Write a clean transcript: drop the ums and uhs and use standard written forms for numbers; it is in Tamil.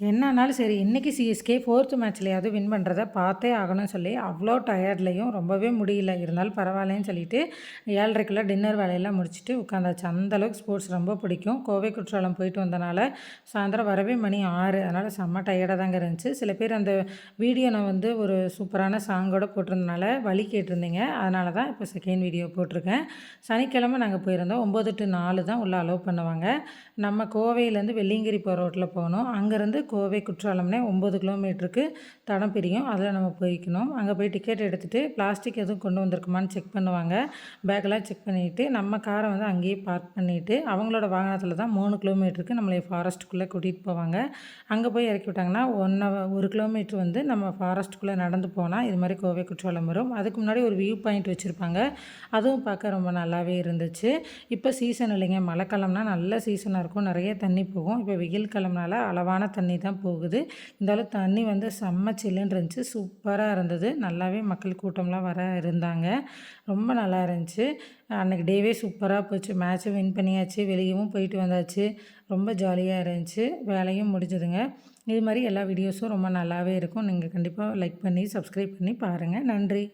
என்னன்னாலும் சரி, இன்னைக்கு சிஎஸ்கே 4த் மேட்ச்லயாவது வின் பண்ணுறத பார்த்தே ஆகணும்னு சொல்லி அவ்வளோ டயர்ட்லேயும் ரொம்பவே முடியல. இருந்தாலும் பரவாயில்லன்னு சொல்லிட்டு 7:30க்குள்ள டின்னர் வேலையெல்லாம் முடிச்சுட்டு உட்காந்தாச்சு. அந்தளவுக்கு ஸ்போர்ட்ஸ் ரொம்ப பிடிக்கும். கோவை குற்றாலம் போயிட்டு வந்தனால சாயந்தரம் வரவே மணி 6. அதனால் செம்ம டயர்டாக தாங்க இருந்துச்சு. சில பேர் அந்த வீடியோ நான் வந்து ஒரு சூப்பரான சாங்கோட போட்டிருந்தனால வழி கேட்டிருந்தீங்க. அதனால தான் இப்போ செகண்ட் வீடியோ போட்டிருக்கேன். சனிக்கிழமை நாங்கள் போயிருந்தோம். 9 to 4 தான் உள்ளே அலோவ் பண்ணுவாங்க. நம்ம கோவையிலேருந்து வெள்ளியங்கிரி போகிற ரோட்டில் போகணும். அங்கேருந்து கோவை குற்றாலம்னே 9 கிலோமீட்டருக்கு தடம் பிரியும். அதில் நம்ம போய்க்கணும். அங்கே போய் டிக்கெட் எடுத்துகிட்டு பிளாஸ்டிக் எதுவும் கொண்டு வந்திருக்குமான்னு செக் பண்ணுவாங்க. பேக்கெல்லாம் செக் பண்ணிவிட்டு நம்ம காரை வந்து அங்கேயே பார்க் பண்ணிவிட்டு அவங்களோட வாகனத்தில் தான் 3 கிலோமீட்டருக்கு நம்மளை ஃபாரஸ்ட்டுக்குள்ளே கூட்டிகிட்டு போவாங்க. அங்கே போய் இறக்கி விட்டாங்கன்னா 1 கிலோமீட்டர் வந்து நம்ம ஃபாரஸ்ட்டுக்குள்ளே நடந்து போனால் இது மாதிரி கோவை குற்றாலம் வரும். அதுக்கு முன்னாடி ஒரு வியூ பாயிண்ட் வச்சுருப்பாங்க. அதுவும் பார்க்க ரொம்ப நல்லாவே இருந்துச்சு. இப்போ சீசன் இல்லைங்க, மழைக்காலம்னா நல்ல சீசனாக இருக்கும். நிறைய தண்ணி போகும். இப்போ வெயில் காலம்னால அளவான தண்ணி தான் போகுது. இருந்தாலும் தண்ணி வந்து செம்ம சில்லுன்னு இருந்துச்சு. சூப்பராக இருந்தது. நல்லாவே மக்கள் கூட்டம்லாம் வர இருந்தாங்க. ரொம்ப நல்லா இருந்துச்சு. அன்றைக்கி டேவே சூப்பராக போச்சு. மேட்ச்சும் வின் பண்ணியாச்சு. வெளியவும் போயிட்டு வந்தாச்சு. ரொம்ப ஜாலியாக இருந்துச்சு. வேலையும் முடிஞ்சதுங்க. இது மாதிரி எல்லா வீடியோஸும் ரொம்ப நல்லாவே இருக்கும். நீங்கள் கண்டிப்பாக லைக் பண்ணி சப்ஸ்கிரைப் பண்ணி பாருங்கள். நன்றி.